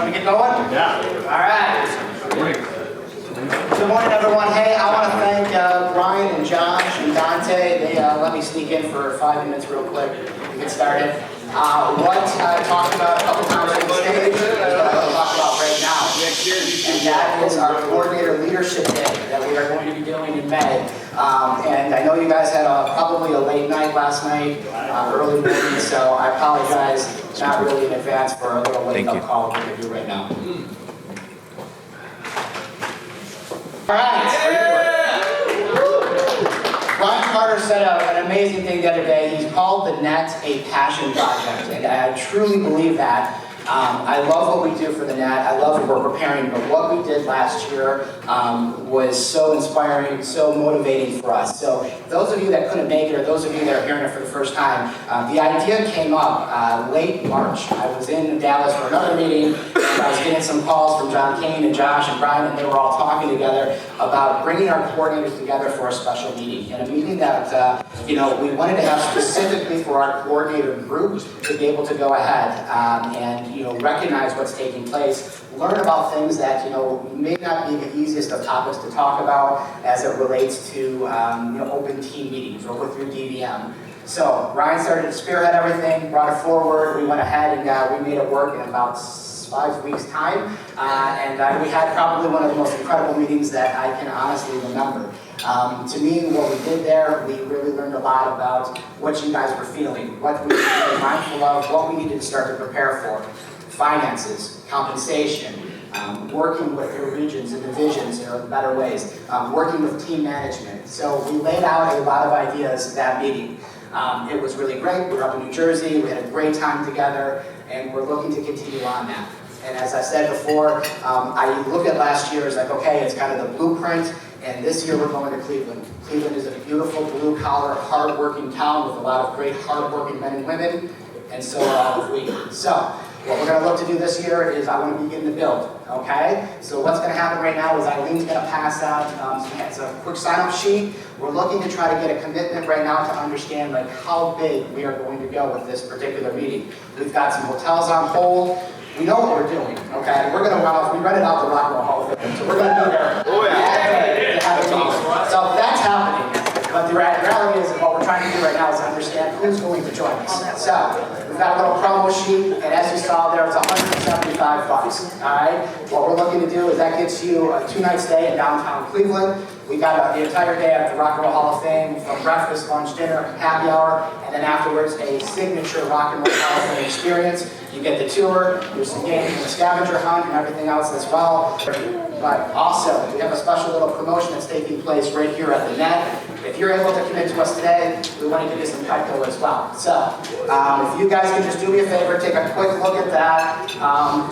Want to get going? Yeah. All right. Good morning, everyone. Hey, I want to thank Brian and Josh and Dante. They let me sneak in for 5 minutes real quick to get started. What I talked about a couple times on the stage is what I'm going to talk about right now. And that is our Coordinator Leadership Day that we are going to be doing in May. And I know you guys had probably a late night last night, early morning, so I apologize, not really in advance for a little wake-up call we're going to do right now. All right. Ron Carter said an amazing thing the other day. He's called the NET a passion project, and I truly believe that. I love what we do for the NET. I love what we're preparing, but what we did last year was so inspiring, so motivating for us. So those of you that couldn't make it, or those of you that are hearing it for the first time, the idea came up late March. I was in Dallas for another meeting, and I was getting some calls from John Kane and Josh and Brian, and they were all talking together about bringing our coordinators together for a special meeting. And a meeting that we wanted to have specifically for our coordinator group to be able to go ahead and recognize what's taking place, learn about things that may not be the easiest of topics to talk about as it relates to open team meetings or with your DVM. So Ryan started to spearhead everything, brought it forward. We went ahead and we made it work in about 5 weeks' time, and we had probably one of the most incredible meetings that I can honestly remember. To me, what we did there, we really learned a lot about what you guys were feeling, what we needed to be mindful of, what we needed to start to prepare for. Finances, compensation, working with your regions and divisions in better ways, working with team management. So we laid out a lot of ideas at that meeting. It was really great. We were up in New Jersey. We had a great time together, and we're looking to continue on that. And as I said before, I look at last year as like, okay, it's kind of the blueprint, and this year we're going to Cleveland. Cleveland is a beautiful, blue-collar, hard-working town with a lot of great, hard-working men and women, and so are all of we. So what we're going to look to do this year is I want to begin to build, okay? So what's going to happen right now is Eileen's going to pass out it's a quick sign-up sheet. We're looking to try to get a commitment right now to understand like how big we are going to go with this particular meeting. We've got some hotels on hold. We know what we're doing, okay? We're going to we rented out the Rock and Roll Hall of Fame, so we're going to be there. Oh yeah. So that's happening. But the reality is what we're trying to do right now is understand who's going to join us. So we've got a little promo sheet, and as you saw there, it's $175. All right. What we're looking to do is that gets you a 2-night stay in downtown Cleveland. We got the entire day at the Rock and Roll Hall of Fame, from breakfast, lunch, dinner, happy hour, and then afterwards a signature Rock and Roll Hall of Fame experience. You get the tour, there's some games, a scavenger hunt, and everything else as well. But also, we have a special little promotion that's taking place right here at the NET. If you're able to commit to us today, we want to give you some Cutco as well. So, if you guys can just do me a favor, take a quick look at that.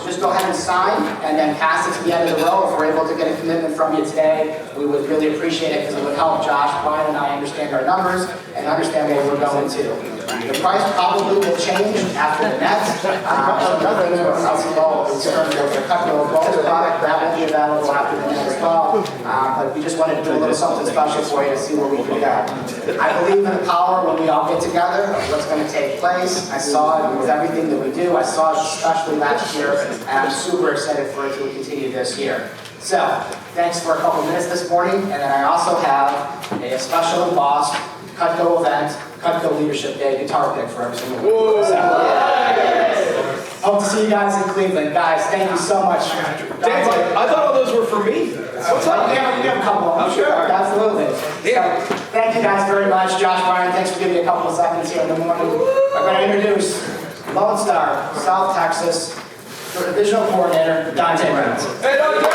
Just go ahead and sign, and then pass it to the end of the row. If we're able to get a commitment from you today, we would really appreciate it because it would help Josh, Brian, and I understand our numbers and understand where we're going to. The price probably will change after the NET. Nothing else in terms of the Cutco Gold product, that will be available after the NET as well. But we just wanted to do a little something special for you to see where we can go. I believe in the power when we all get together of what's going to take place. I saw it with everything that we do. I saw it especially last year, and I'm super excited for it to continue this year. So, thanks for a couple minutes this morning, and then I also have a special embossed Cutco event, Cutco Leadership Day guitar pick for every single one. So, hope to see you guys in Cleveland. Guys, thank you so much. I thought all those were for me. What's up? We have a couple. I'm sure. Absolutely. Yeah. So, thank you guys very much. Josh, Brian, thanks for giving me a couple of seconds here in the morning. I'm going to introduce Lone Star, South Texas, Divisional Coordinator, Dante Reynolds. Hey, Dante!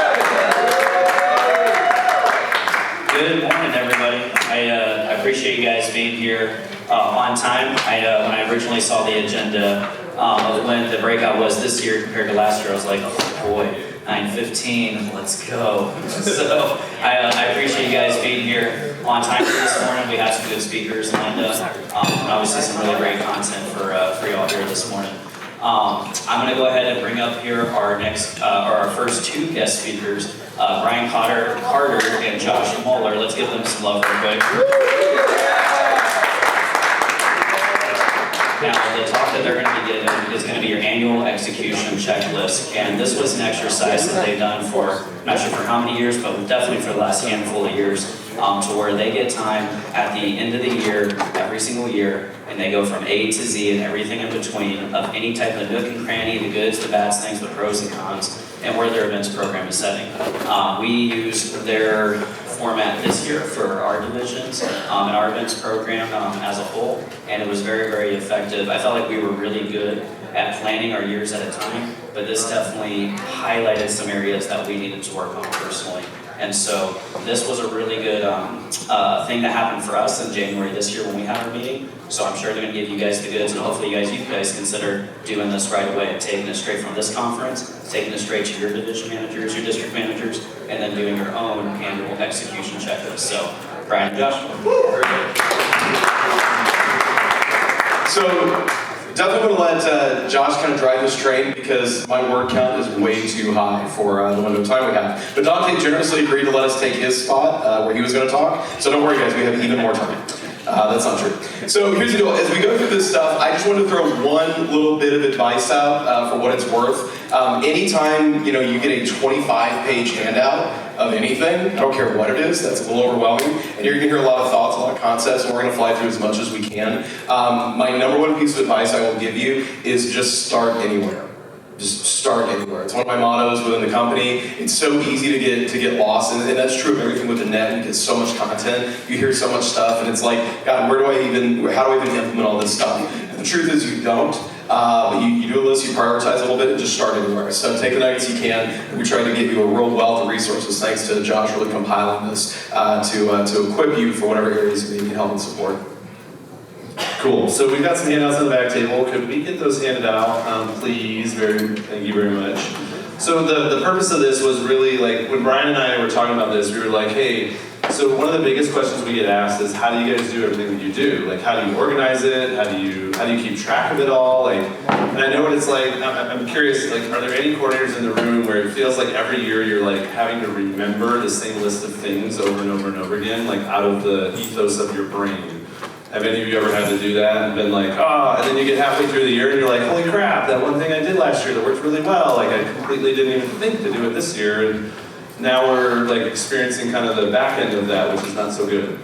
Good morning, everybody. I appreciate you guys being here on time. When I originally saw the agenda of when the breakout was this year compared to last year, I was like, oh boy, 9:15, let's go. So I appreciate you guys being here on time for this morning. We have some good speakers lined up, and obviously some really great content for y'all here this morning. I'm going to go ahead and bring up here our first two guest speakers, Brian Carter and Josh Mueller. Let's give them some love real quick. Now, the talk that they're going to be giving is going to be your annual execution checklist, and this was an exercise that they've done for, I'm not sure for how many years, but definitely for the last handful of years, to where they get time at the end of the year, every single year, and they go from A to Z and everything in between of any type of nook and cranny, the goods, the bads, things, the pros and cons, and where their events program is setting. We use their format this year for our divisions and our events program as a whole, and it was very, very effective. I felt like we were really good at planning our years at a time, but this definitely highlighted some areas that we needed to work on personally. And so this was a really good thing that happened for us in January this year when we had our meeting. So I'm sure they're going to give you guys the goods, and hopefully you guys consider doing this right away and taking it straight from this conference, taking it straight to your division managers, your district managers, and then doing your own annual execution checklist. So, Brian and Josh. So, definitely want to let Josh kind of drive this train because my word count is way too high for the window of time we have. But Dante generously agreed to let us take his spot where he was going to talk. So don't worry, guys, we have even more time. That's not true. So here's the deal. As we go through this stuff, I just wanted to throw one little bit of advice out for what it's worth. Anytime you get a 25-page handout of anything, I don't care what it is, that's a little overwhelming, and you're going to hear a lot of thoughts, a lot of concepts, and we're going to fly through as much as we can. My number one piece of advice I will give you is just start anywhere. Just start anywhere. It's one of my mottos within the company. It's so easy to get lost, and that's true of everything with the net. You get so much content, you hear so much stuff, and it's like, God, how do I even implement all this stuff? And the truth is, you don't. But you do a list, you prioritize a little bit, and just start anywhere. So take the nuggets you can, and we try to give you a real wealth of resources, thanks to Josh really compiling this to equip you for whatever areas you need help and support. Cool. So we've got some handouts on the back table. Could we get those handed out, please? Thank you very much. So the purpose of this was really like when Brian and I were talking about this, we were like, hey. So one of the biggest questions we get asked is, how do you guys do everything that you do? Like, how do you organize it? How do you keep track of it all? Like, and I know what it's like. I'm curious. Like, are there any coordinators in the room where it feels like every year you're like having to remember the same list of things over and over and over again, like out of the ethos of your brain? Have any of you ever had to do that and been like, and then you get halfway through the year and you're like, holy crap, that one thing I did last year that worked really well, like I completely didn't even think to do it this year, and now we're like experiencing kind of the back end of that, which is not so good,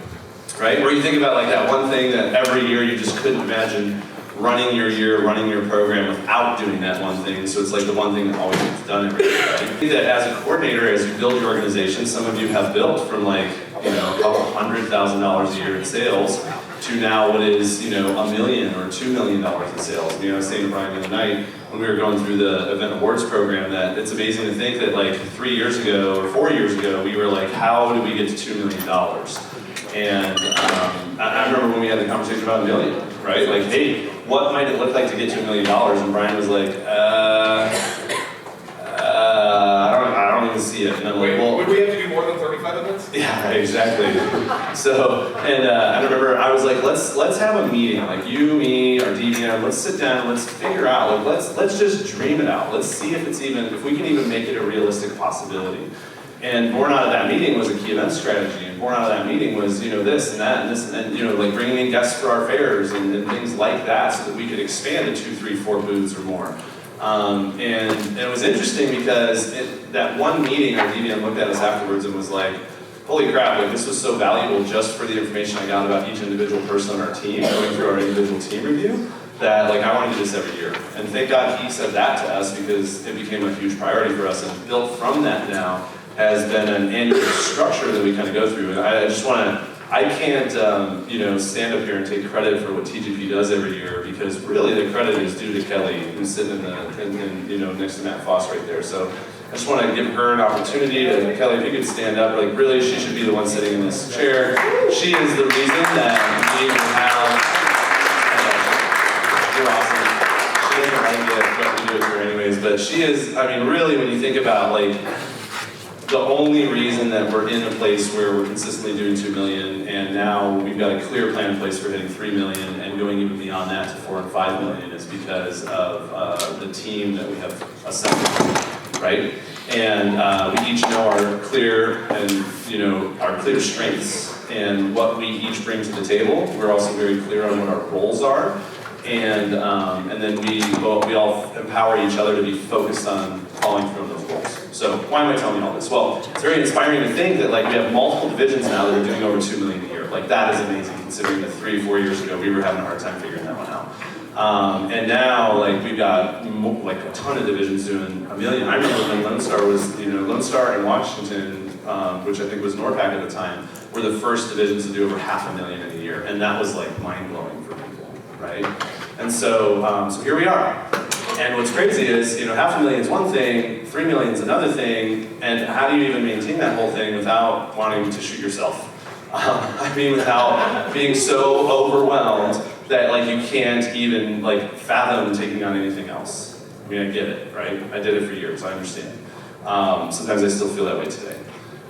right? Where you think about like that one thing that every year you just couldn't imagine running your year, running your program without doing that one thing, so it's like the one thing that always gets done every year, right? I think that as a coordinator, as you build your organization, some of you have built from like, a couple $100,000 a year in sales to now what is, $1 million or $2 million in sales. I was saying to Brian the other night when we were going through the event awards program that it's amazing to think that like 3 years ago or 4 years ago, we were like, how do we get to $2 million? And I remember when we had the conversation about $1 million, right? Like, hey, what might it look like to get to $1 million? And Brian was like, I don't even see it. And I'm like, well, would we have to do more than 35 events? yeah, exactly. So, and I remember I was like, let's have a meeting, like you, me, our DVM. Let's sit down, let's figure out, like let's just dream it out. Let's see if we can even make it a realistic possibility. And born out of that meeting was a key event strategy. And born out of that meeting was, this and that and this and like bringing in guests for our fairs and things like that, so that we could expand to 2, 3, 4 booths or more. And it was interesting because that one meeting, our DVM looked at us afterwards and was like, holy crap, like this was so valuable just for the information I got about each individual person on our team, going through our individual team review, that like I want to do this every year. And thank God he said that to us because it became a huge priority for us, and built from that now has been an annual structure that we kind of go through. And I can't stand up here and take credit for what TGP does every year, because really the credit is due to Kelly, who's sitting next to Matt Foss right there. So I just want to give her an opportunity to, Kelly, if you could stand up, like really she should be the one sitting in this chair. She is the reason that we even have, you're awesome. She doesn't like it, but we do it for her anyways. But she is, really when you think about like, the only reason that we're in a place where we're consistently doing 2 million, and now we've got a clear plan in place for hitting 3 million and going even beyond that to 4 and 5 million is because of the team that we have assembled, right? And we each know our clear strengths and what we each bring to the table. We're also very clear on what our roles are. and then we all empower each other to be focused on following through on those goals. So why am I telling you all this? Well, it's very inspiring to think that like we have multiple divisions now that are doing over $2 million a year. Like that is amazing considering that 3-4 years ago we were having a hard time figuring that one out. And now like we've got like a ton of divisions doing $1 million. I remember when Lone Star was, Lone Star in Washington, which I think was NORPAC at the time, were the first divisions to do over $500,000 in a year, and that was like mind-blowing for people, right? And so, so here we are. And what's crazy is, $500,000 is one thing, $3 million is another thing, and how do you even maintain that whole thing without wanting to shoot yourself? I mean, without being so overwhelmed that like you can't even like fathom taking on anything else. I mean, I get it, right? I did it for years, I understand. Sometimes I still feel that way today.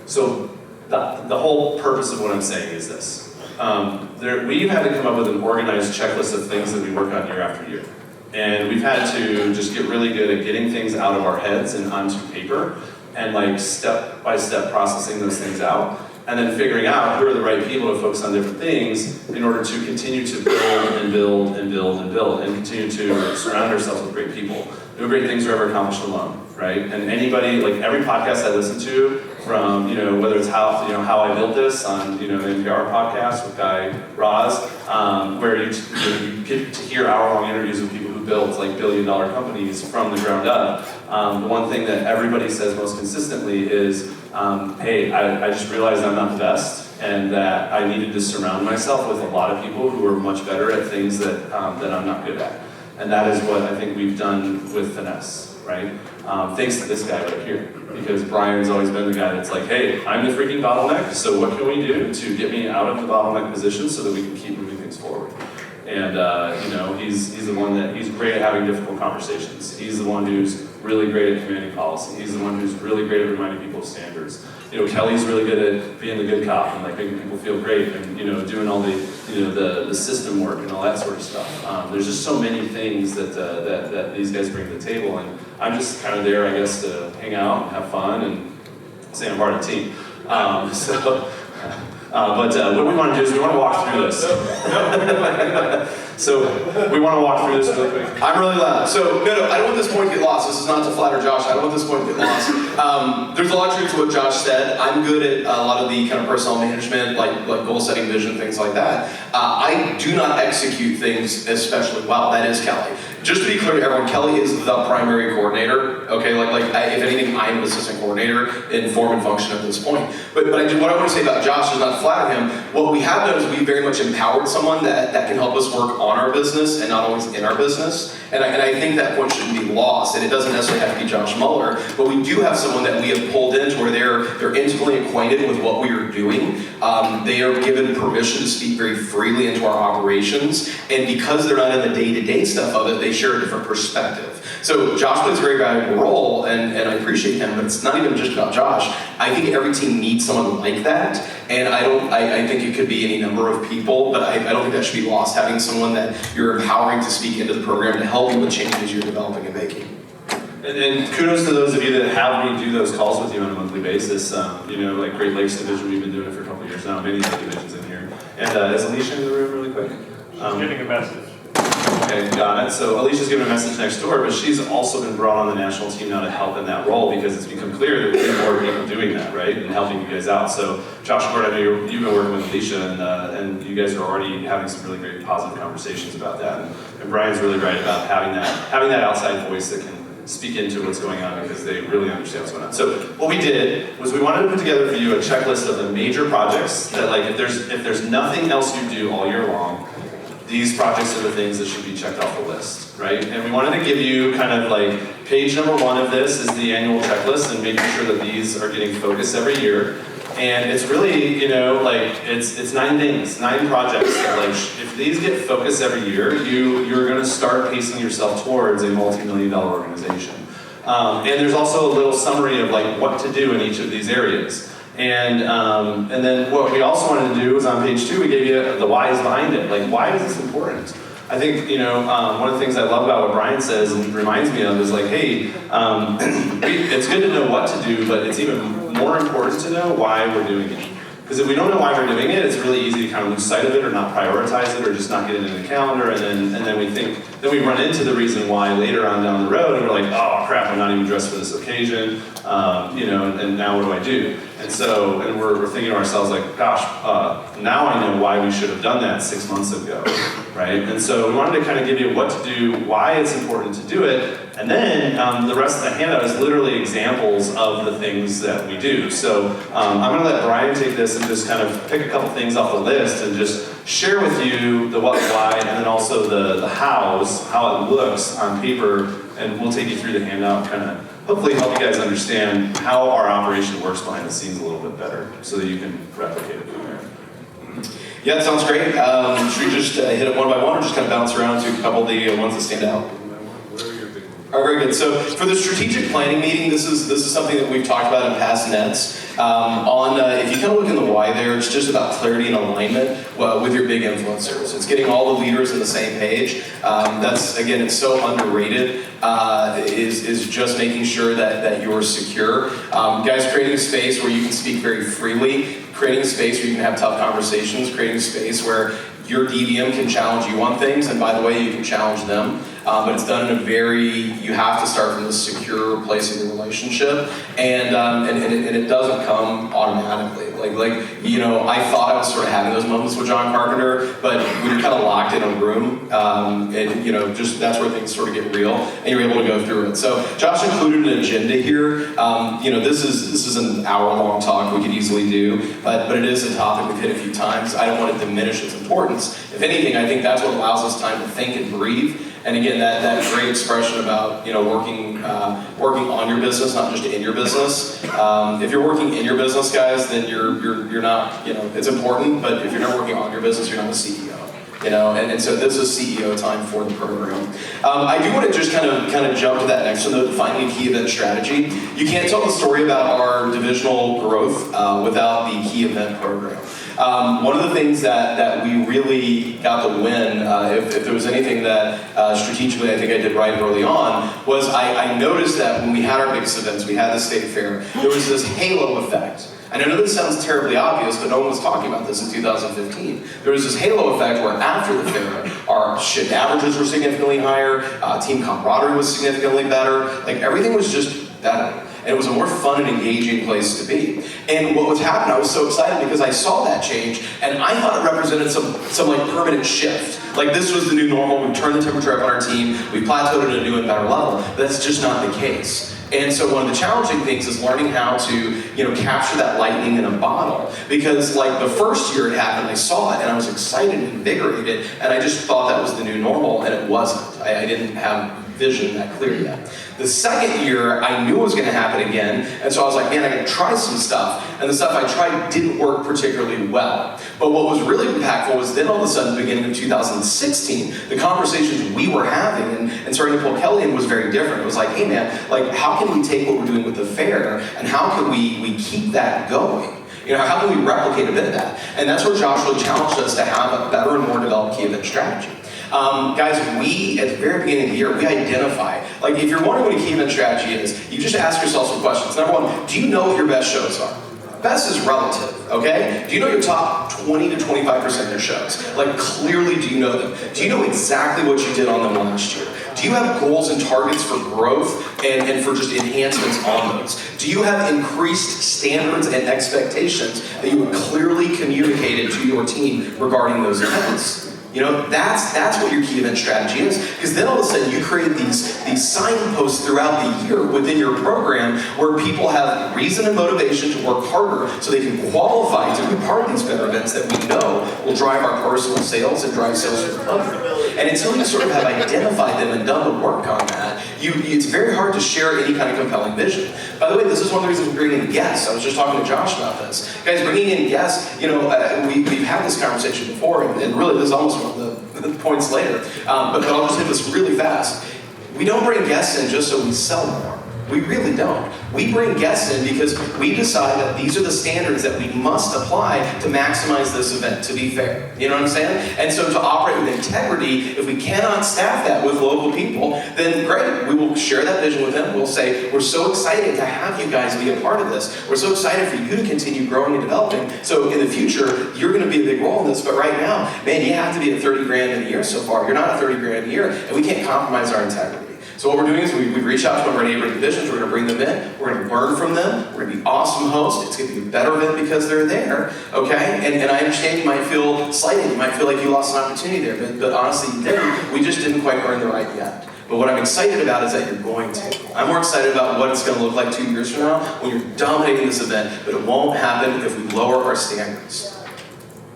So the whole purpose of what I'm saying is this. We've had to come up with an organized checklist of things that we work on year after year. And we've had to just get really good at getting things out of our heads and onto paper and like step by step processing those things out and then figuring out who are the right people to focus on different things in order to continue to build and build and build and build and continue to surround ourselves with great people. No great things are ever accomplished alone, right? And anybody, like every podcast I listen to, from whether it's how I built this on the NPR podcast with Guy Raz, where you get to hear hour-long interviews with people who built like billion-dollar companies from the ground up. The one thing that everybody says most consistently is, hey, I just realized I'm not the best, and that I needed to surround myself with a lot of people who are much better at things that I'm not good at. And that is what I think we've done with Finesse, right? Thanks to this guy right here, because Brian's always been the guy that's like, hey, I'm the freaking bottleneck, so what can we do to get me out of the bottleneck position so that we can keep moving things forward? And he's the one that, he's great at having difficult conversations. He's the one who's really great at commanding policy. He's the one who's really great at reminding people of standards. Kelly's really good at being the good cop and like making people feel great and doing all the system work and all that sort of stuff. There's just so many things that these guys bring to the table, and I'm just kind of there, I guess, to hang out and have fun and say I'm part of the team. But what we want to do is we want to walk through this. So we want to walk through this really quick. I'm really loud. So, no, I don't want this point to get lost. This is not to flatter Josh. I don't want this point to get lost. There's a lot of truth to what Josh said. I'm good at a lot of the kind of personnel management, like goal setting, vision, things like that. I do not execute things especially well. That is Kelly. Just to be clear to everyone, Kelly is the primary coordinator. Okay, if anything, I'm an assistant coordinator in form and function at this point. But what I want to say about Josh is not to flatter him. What we have done is we very much empowered someone that can help us work on our business and not always in our business. And I think that point shouldn't be lost. And it doesn't necessarily have to be Josh Mueller, but we do have someone that we have pulled in to where they're intimately acquainted with what we are doing. They are given permission to speak very freely into our operations, and because they're not in the day-to-day stuff of it, they share a different perspective. So Josh plays a very valuable role, and I appreciate him, but it's not even just about Josh. I think every team needs someone like that, and I think it could be any number of people, but I don't think that should be lost, having someone that you're empowering to speak into the program to help you with changes you're developing and making. And kudos to those of you that have me do those calls with you on a monthly basis. Like Great Lakes Division, we've been doing it for a couple of years now, many divisions in here. And is Alicia in the room really quick? Getting a message. Okay, got it. So Alicia's giving a message next door, but she's also been brought on the national team now to help in that role because it's become clear that we need more people doing that, right? And helping you guys out. So Josh Gord, I know you've been working with Alicia, and you guys are already having some really great positive conversations about that. And Brian's really right about having that outside voice that can speak into what's going on because they really understand what's going on. So what we did was we wanted to put together for you a checklist of the major projects that, like, if there's nothing else you do all year long, these projects are the things that should be checked off the list, right? And we wanted to give you kind of like page number 1 of this is the annual checklist and making sure that these are getting focused every year. And it's really, it's 9 things, 9 projects. Like, if these get focused every year, you're going to start pacing yourself towards a multi-million-dollar organization. And there's also a little summary of like what to do in each of these areas. And then what we also wanted to do was on page 2, we gave you the whys behind it. Like, why is this important? I think, one of the things I love about what Brian says and reminds me of is like, hey, it's good to know what to do, but it's even more important to know why we're doing it. Because if we don't know why we're doing it, it's really easy to kind of lose sight of it or not prioritize it or just not get it in the calendar, and then we run into the reason why later on down the road, and we're like, oh crap, I'm not even dressed for this occasion, and now what do I do? And we're thinking to ourselves like, gosh, now I know why we should have done that 6 months ago, right? And so we wanted to kind of give you what to do, why it's important to do it, and then the rest of the handout is literally examples of the things that we do. So I'm going to let Brian take this and just kind of pick a couple things off the list and just share with you the what, why, and then also the hows, how it looks on paper, and we'll take you through the handout, kind of hopefully help you guys understand how our operation works behind the scenes a little bit better so that you can replicate it from there. Yeah, that sounds great. Should we just hit it one by one or just kind of bounce around to a couple of the ones that stand out? All right, very good. So for the strategic planning meeting, this is something that we've talked about in past nets. If you kind of look in the why there, it's just about clarity and alignment with your big influencers. It's getting all the leaders on the same page. That's, again, it's so underrated, is just making sure that you're secure. Guys, creating a space where you can speak very freely, creating a space where you can have tough conversations, creating a space where your DVM can challenge you on things, and by the way, you can challenge them. But it's done in a you have to start from this secure place in the relationship, and it doesn't come automatically. I thought I was sort of having those moments with John Carpenter, but when you're kind of locked in a room, just that's where things sort of get real, and you're able to go through it. So Josh included an agenda here. This is an hour-long talk we could easily do, but it is a topic we've hit a few times. I don't want to diminish its importance. If anything, I think that's what allows us time to think and breathe. And again, that great expression about working on your business, not just in your business. If you're working in your business, guys, then you're not, it's important. But if you're not working on your business, you're not a CEO. And so this is CEO time for the program. I do want to just kind of jump to that next one, though, defining a key event strategy. You can't tell the story about our divisional growth without the key event program. One of the things that we really got to win, if there was anything that strategically I think I did right early on, was I noticed that when we had our biggest events, we had the state fair, there was this halo effect. And I know this sounds terribly obvious, but no one was talking about this in 2015. There was this halo effect where after the fair, our shift averages were significantly higher, team camaraderie was significantly better, everything was just better. And it was a more fun and engaging place to be. And what was happening, I was so excited because I saw that change, and I thought it represented some permanent shift. This was the new normal, we turned the temperature up on our team, we plateaued at a new and better level. But that's just not the case. And so one of the challenging things is learning how to, capture that lightning in a bottle. Because the first year it happened, I saw it and I was excited and invigorated, and I just thought that was the new normal, and it wasn't. I didn't have vision that clear yet. The second year, I knew it was going to happen again, and so I was like, man, I got to try some stuff. And the stuff I tried didn't work particularly well. But what was really impactful was then all of a sudden, beginning of 2016, the conversations we were having, and starting to pull Kelly in was very different. It was like, hey man, how can we take what we're doing with the fair, and how can we keep that going? How can we replicate a bit of that? And that's where Josh really challenged us to have a better and more developed key event strategy. Guys, we, at the very beginning of the year, we identify, if you're wondering what a key event strategy is, you just ask yourself some questions. Number one, do you know what your best shows are? Best is relative, okay? Do you know your top 20 to 25% of your shows? Clearly, do you know them? Do you know exactly what you did on them last year? Do you have goals and targets for growth and for just enhancements on those? Do you have increased standards and expectations that you have clearly communicated to your team regarding those events? That's what your key event strategy is. Because then all of a sudden you create these signposts throughout the year within your program where people have reason and motivation to work harder so they can qualify to be part of these better events that we know will drive our personal sales and drive sales for the company. And until you sort of have identified them and done the work on that, it's very hard to share any kind of compelling vision. By the way, this is one of the reasons we bring in guests. I was just talking to Josh about this. Guys, bringing in guests, we've had this conversation before, and really this is almost one of the points later, but I'll just hit this really fast. We don't bring guests in just so we sell more. We really don't. We bring guests in because we decide that these are the standards that we must apply to maximize this event, to be fair. You know what I'm saying? And so to operate with integrity, if we cannot staff that with local people, then great, we will share that vision with them. We'll say, we're so excited to have you guys be a part of this. We're so excited for you to continue growing and developing. So in the future, you're gonna be a big role in this, but right now, man, you have to be at 30 grand in a year so far. You're not at 30 grand a year, and we can't compromise our integrity. So what we're doing is we reach out to one of our neighboring divisions, we're gonna bring them in, we're gonna learn from them, we're gonna be awesome hosts, it's gonna be a better event because they're there, okay? And I understand you might feel slighted, you might feel like you lost an opportunity there, but honestly you didn't. We just didn't quite earn the right yet. But what I'm excited about is that you're going to. I'm more excited about what it's gonna look like 2 years from now when you're dominating this event, but it won't happen if we lower our standards.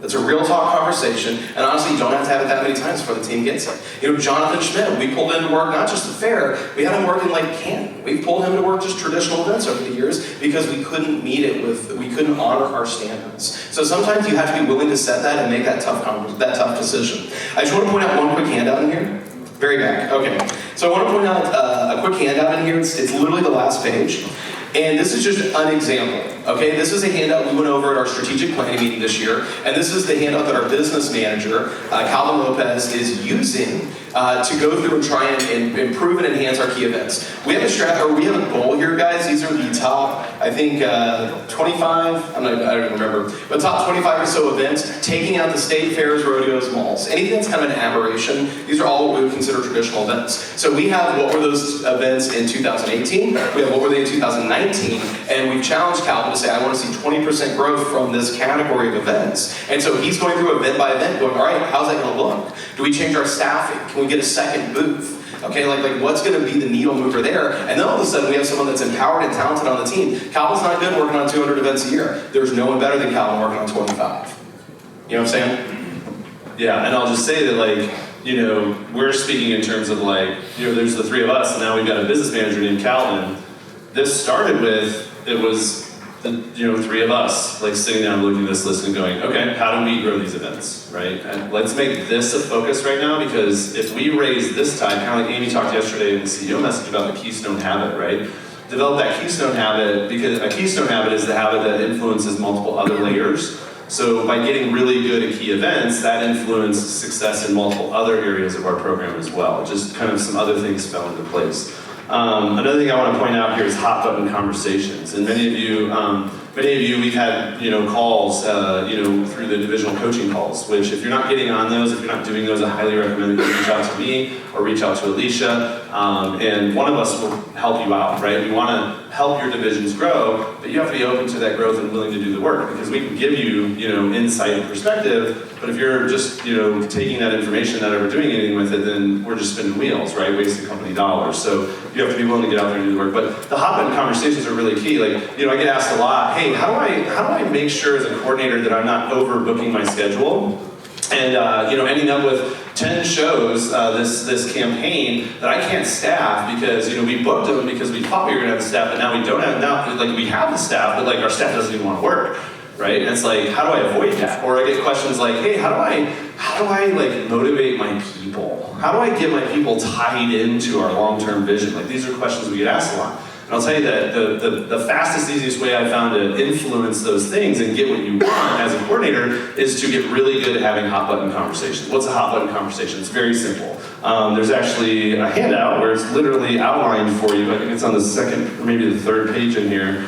It's a real talk conversation, and honestly, you don't have to have it that many times before the team gets it. You know, Jonathan Schmidt, we pulled him to work not just the fair, we had him working like Canton. We've pulled him to work just traditional events over the years because we couldn't meet it we couldn't honor our standards. So sometimes you have to be willing to set that and make that tough decision. I just want to point out one quick handout in here. Very back, okay. So I want to point out a quick handout in here. It's literally the last page. And this is just an example, okay? This is a handout we went over at our strategic planning meeting this year, and this is the handout that our business manager, Calvin Lopez, is using to go through and try and improve and enhance our key events. We have a goal here, guys. These are the top, I think, 25, I don't remember, but top 25 or so events, taking out the state fairs, rodeos, malls. Anything that's kind of an aberration, these are all what we would consider traditional events. So we have what were those events in 2018, we have what were they in 2019, and we've challenged Calvin to say, I want to see 20% growth from this category of events. And so he's going through event by event, going, all right, how's that going to look? Do we change our staffing? Can we get a second booth? Okay, like what's going to be the needle mover there? And then all of a sudden we have someone that's empowered and talented on the team. Calvin's not good working on 200 events a year. There's no one better than Calvin working on 25. You know what I'm saying? Yeah, and I'll just say that, like, you know, we're speaking in terms of, like, you know, there's the three of us, and now we've got a business manager named Calvin. This started with, it was the, you know, three of us, like, sitting down looking at this list and going, okay, how do we grow these events, right? And let's make this a focus right now, because if we raise this tide, kind of like Amy talked yesterday in the CEO message about the keystone habit, right? Develop that keystone habit, because a keystone habit is the habit that influences multiple other layers. So by getting really good at key events, that influences success in multiple other areas of our program as well. Just kind of some other things fell into place. Another thing I want to point out here is hot button conversations. And many of you, we've had, you know, calls, you know, through the divisional coaching calls, which if you're not getting on those, if you're not doing those, I highly recommend that you reach out to me or reach out to Alicia, and one of us will help you out, right? We want to help your divisions grow, but you have to be open to that growth and willing to do the work, because we can give you, you know, insight and perspective, but if you're just, you know, taking that information, not ever doing anything with it, then we're just spinning wheels, right? Wasting company dollars. So you have to be willing to get out there and do the work. But the hot button conversations are really key. Like, you know, I get asked a lot, hey, how do I make sure as a coordinator that I'm not overbooking my schedule? And you know, ending up with 10 shows this campaign that I can't staff because, you know, we booked them because we thought we were gonna have the staff, but now we don't have, like, we have the staff, but like our staff doesn't even want to work, right? And it's like, how do I avoid that? Or I get questions like, hey, how do I like motivate my people? How do I get my people tied into our long-term vision? Like, these are questions we get asked a lot. And I'll tell you that the fastest, easiest way I found to influence those things and get what you want as a coordinator is to get really good at having hot button conversations. What's a hot button conversation? It's very simple. There's actually a handout where it's literally outlined for you. I think it's on the second, or maybe the third page in here.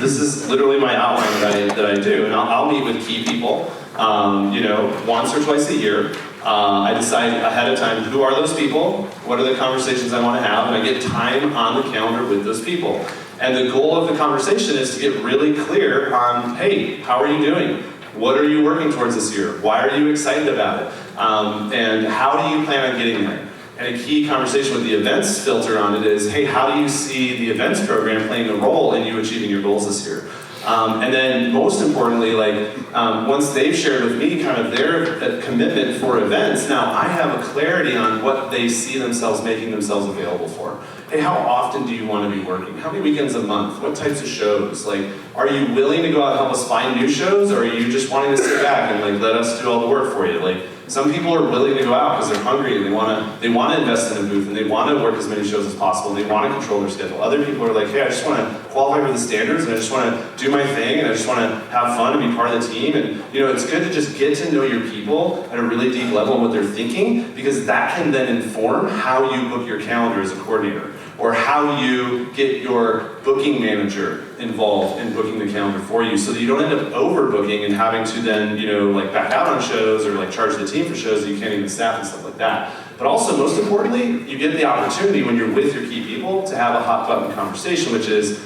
This is literally my outline that I do, and I'll meet with key people, you know, once or twice a year. I decide ahead of time who are those people, what are the conversations I want to have, and I get time on the calendar with those people. And the goal of the conversation is to get really clear on, hey, how are you doing? What are you working towards this year? Why are you excited about it? And how do you plan on getting there? And a key conversation with the events filter on it is, hey, how do you see the events program playing a role in you achieving your goals this year? And then most importantly, like, once they've shared with me kind of their commitment for events, now I have a clarity on what they see themselves making themselves available for. hey, how often do you want to be working? How many weekends a month? What types of shows? Like, are you willing to go out and help us find new shows, or are you just wanting to sit back and like let us do all the work for you? Like, some people are willing to go out because they're hungry and they want to invest in a booth and they want to work as many shows as possible and they want to control their schedule. Other people are like, hey, I just want to qualify for the standards and I just want to do my thing and I just want to have fun and be part of the team. And it's good to just get to know your people at a really deep level and what they're thinking, because that can then inform how you book your calendar as a coordinator, or how you get your booking manager involved in booking the calendar for you, so that you don't end up overbooking and having to then, like back out on shows or like charge the team for shows that you can't even staff and stuff like that. But also, most importantly, you get the opportunity when you're with your key people to have a hot button conversation, which is,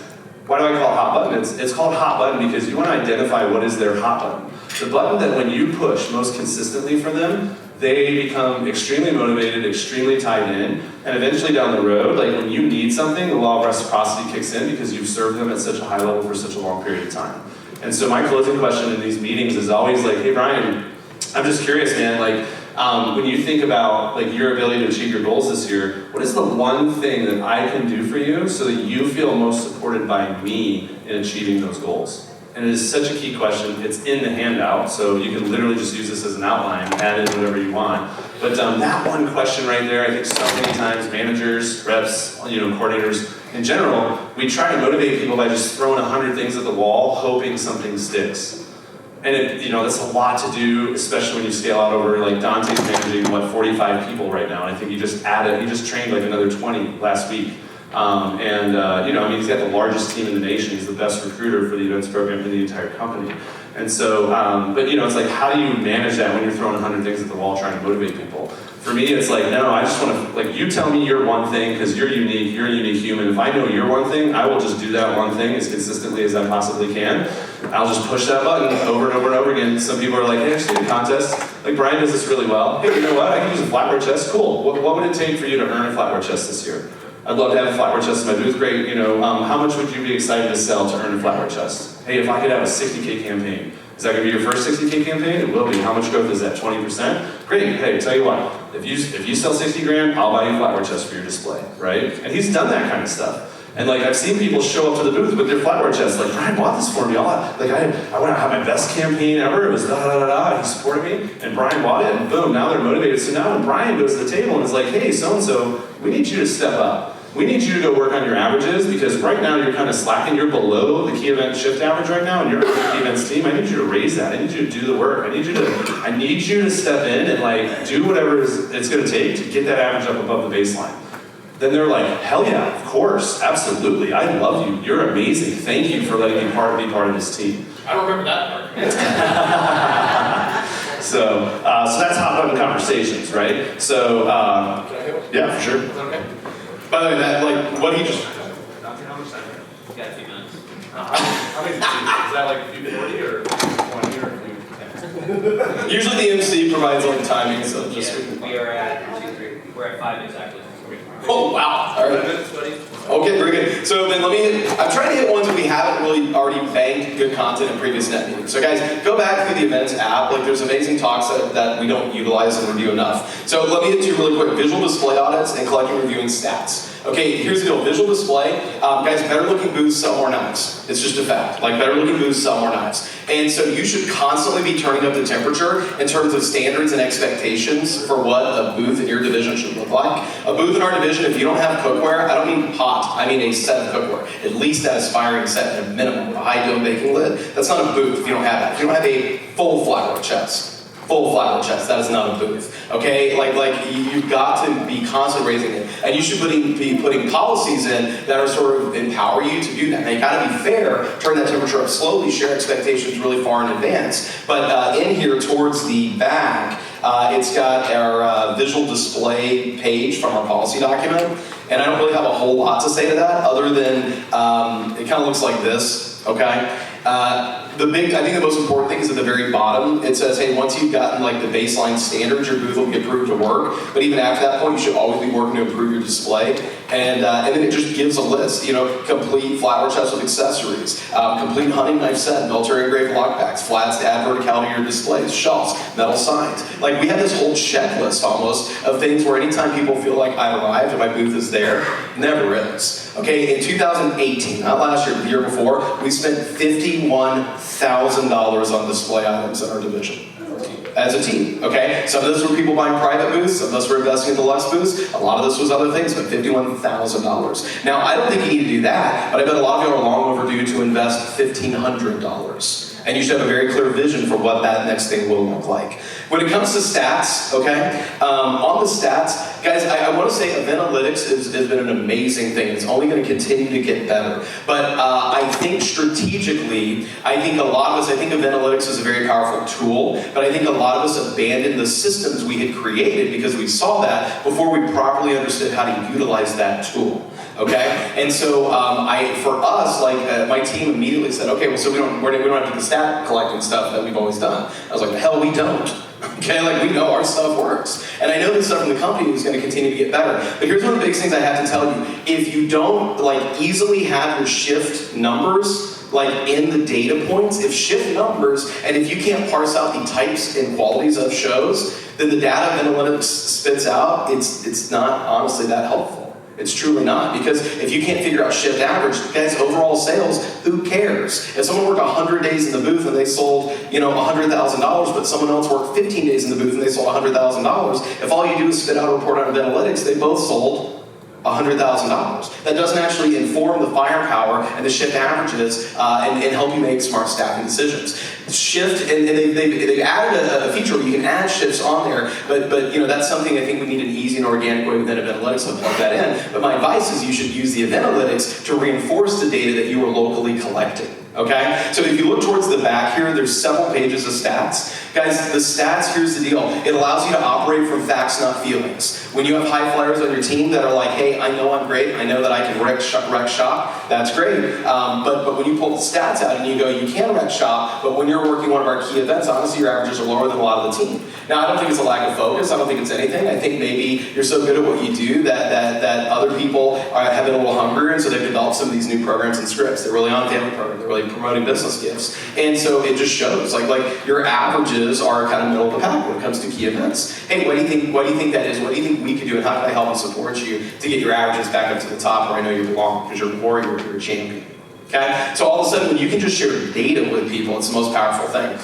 why do I call it hot button? It's called hot button because you want to identify what is their hot button. The button that when you push most consistently for them, they become extremely motivated, extremely tied in, and eventually down the road, like when you need something, the law of reciprocity kicks in because you've served them at such a high level for such a long period of time. And so my closing question in these meetings is always like, hey Brian, I'm just curious, man, like when you think about like your ability to achieve your goals this year, what is the one thing that I can do for you so that you feel most supported by me in achieving those goals? And it is such a key question. It's in the handout, so you can literally just use this as an outline, add in whatever you want. But that one question right there, I think so many times managers, reps, coordinators, in general, we try to motivate people by just throwing 100 things at the wall, hoping something sticks. And that's a lot to do, especially when you scale out over, like Dante's managing, 45 people right now. And I think he just trained like another 20 last week. He's got the largest team in the nation. He's the best recruiter for the events program in the entire company. And so, it's like, how do you manage that when you're throwing 100 things at the wall trying to motivate people? For me, it's like, no, I just want to, like, you tell me your one thing because you're unique, you're a unique human. If I know your one thing, I will just do that one thing as consistently as I possibly can. I'll just push that button over and over and over again. Some people are like, hey, I just need a contest. Like, Brian does this really well. Hey, you know what? I can use a flatware chest. Cool. What would it take for you to earn a flatware chest this year? I'd love to have a flatware chest in my booth. Great. How much would you be excited to sell to earn a flatware chest? Hey, if I could have a 60K campaign, is that going to be your first 60K campaign? It will be. How much growth is that? 20%? Great. Hey, tell you what. If you sell 60 grand, I'll buy you a flatware chest for your display, right? And he's done that kind of stuff. And like I've seen people show up to the booth with their flatware chests, like, Brian bought this for me. I want to have my best campaign ever. It was da da da da. He supported me, and Brian bought it, and boom, now they're motivated. So now when Brian goes to the table and is like, hey, so and so, we need you to step up. We need you to go work on your averages because right now you're kind of slacking. You're below the key event shift average right now, and you're on the key events team. I need you to raise that. I need you to do the work. I need you to step in and like do whatever it's going to take to get that average up above the baseline. Then they're like, hell yeah, of course, absolutely. I love you. You're amazing. Thank you for letting me be part of this team. I remember that part. So that's hot button conversations, right? So yeah, for sure. Okay. By the way, that like what he just. Dante, how much time? You got a few minutes. How many is that like a few 40 or 20 or a few 10? Usually the MC provides all the timing, so just. Yeah, we are at 2, 3. We're at 5 exactly. Oh wow! All right. Okay, very good. So then I'm trying to hit ones that we haven't really already banked good content in previous net meetings. So guys, go back through the events app. Like there's amazing talks that we don't utilize and review enough. So let me hit two really quick: visual display audits and collecting, reviewing stats. Okay, here's the deal. Visual display, guys, better looking booths sell more nights. It's just a fact. Like better looking booths sell more nights. And so you should constantly be turning up the temperature in terms of standards and expectations for what a booth in your division should look like. A booth in our division, if you don't have cookware, I don't mean pot, I mean a set of cookware. At least that aspiring set at a minimum, a high dome baking lid. That's not a booth if you don't have that. If you don't have a full flatware chest. Full flatware chest, that is not a booth. Okay, like you've got to be constantly raising it. And you should be putting policies in that are sort of empower you to do that. Now you gotta be fair, turn that temperature up slowly, share expectations really far in advance. But in here towards the back, it's got our visual display page from our policy document. And I don't really have a whole lot to say to that other than it kind of looks like this, okay? I think the most important thing is at the very bottom. It says, hey, once you've gotten like the baseline standards, your booth will be approved to work. But even after that point, you should always be working to improve your display. And then it just gives a list, complete flatware chest with accessories, complete hunting knife set, military grade lock packs, flats to add verticality to your displays, shelves, metal signs. Like we have this whole checklist almost of things where anytime people feel like I've arrived and my booth is there, never is. Okay, in 2018, not last year, but the year before, we spent $51,000 on display items in our division. As a team, okay? Some of this were people buying private booths, some of us were investing in deluxe booths, a lot of this was other things, but $51,000. Now, I don't think you need to do that, but I bet a lot of you are long overdue to invest $1,500. And you should have a very clear vision for what that next thing will look like. When it comes to stats, okay, on the stats, guys, I want to say event analytics has been an amazing thing. It's only going to continue to get better. But I think strategically, I think event analytics is a very powerful tool, but I think a lot of us abandoned the systems we had created because we saw that before we properly understood how to utilize that tool. Okay, and so for us, my team immediately said, okay, well, so we don't have to do the stat collecting stuff that we've always done. I was like, the hell we don't. Okay, we know our stuff works. And I know this stuff in the company is going to continue to get better. But here's one of the biggest things I have to tell you. If you don't easily have your shift numbers in the data points, if shift numbers, and if you can't parse out the types and qualities of shows, then the data analytics spits out, it's not honestly that helpful. It's truly not, because if you can't figure out shift average, guys, overall sales, who cares? If someone worked 100 days in the booth and they sold, $100,000, but someone else worked 15 days in the booth and they sold $100,000, if all you do is spit out a report on event analytics, they both sold $100,000. That doesn't actually inform the firepower and the shift averages and help you make smart staffing decisions. Shift, and they've added a feature where you can add shifts on there, but that's something I think we need an easy and organic way within event analytics to plug that in. But my advice is you should use the event analytics to reinforce the data that you are locally collecting. Okay? So if you look towards the back here, there's several pages of stats. Guys, the stats, here's the deal. It allows you to operate from facts, not feelings. When you have high flyers on your team that are like, hey, I know I'm great, I know that I can wreck shop, that's great. But when you pull the stats out and you go, you can wreck shop, but when you're working one of our key events, honestly, your averages are lower than a lot of the team. Now, I don't think it's a lack of focus. I don't think it's anything. I think maybe you're so good at what you do that other people have been a little hungrier, and so they've developed some of these new programs and scripts. They're really on family program. They're really promoting business gifts. And so it just shows, your averages are kind of middle of the pack when it comes to key events. Hey, what do you think that is? What do you think we could do, and how can I help and support you to get your averages back up to the top where I know you belong, because you're a warrior, you're a champion. Okay? So all of a sudden, when you can just share data with people, it's the most powerful thing.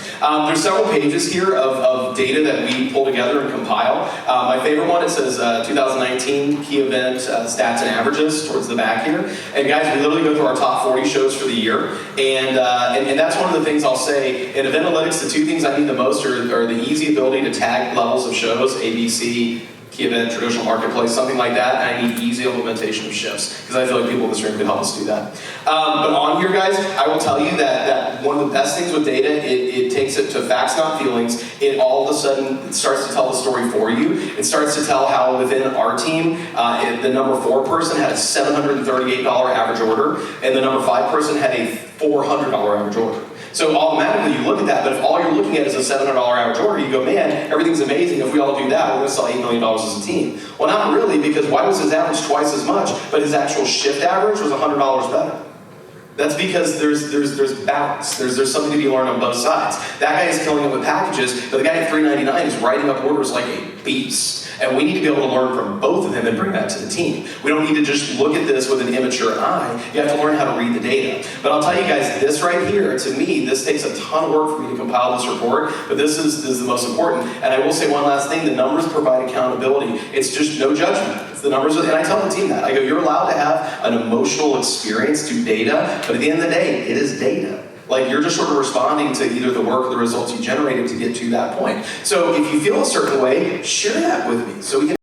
There's several pages here of data that we pull together and compile. My favorite one, it says 2019 key event stats and averages towards the back here. And guys, we literally go through our top 40 shows for the year. And that's one of the things I'll say. In event analytics, the two things I need the most are the easy ability to tag levels of shows, A, B, C, key event, traditional marketplace, something like that. And I need easy implementation of shifts, because I feel like people in this room could help us do that. But on here, guys, I will tell you that one of the best things with data, it takes it to facts, not feelings. It all of a sudden starts to tell the story for you. It starts to tell how within our team, the number 4 person had a $738 average order, and the number 5 person had a $400 average order. So automatically you look at that, but if all you're looking at is a $700 average order, you go, man, everything's amazing. If we all do that, we're going to sell $8 million as a team. Well, not really, because why was his average twice as much, but his actual shift average was $100 better? That's because there's balance. There's something to be learned on both sides. That guy is killing it with packages, but the guy at $399 is writing up orders like a beast. And we need to be able to learn from both of them and bring that to the team. We don't need to just look at this with an immature eye. You have to learn how to read the data. But I'll tell you guys, this right here, to me, this takes a ton of work for me to compile this report, but this is the most important. And I will say one last thing, the numbers provide accountability. It's just no judgment. It's the numbers, and I tell the team that. I go, you're allowed to have an emotional experience to data, but at the end of the day, it is data. You're just sort of responding to either the work or the results you generated to get to that point. So if you feel a certain way, share that with me so we can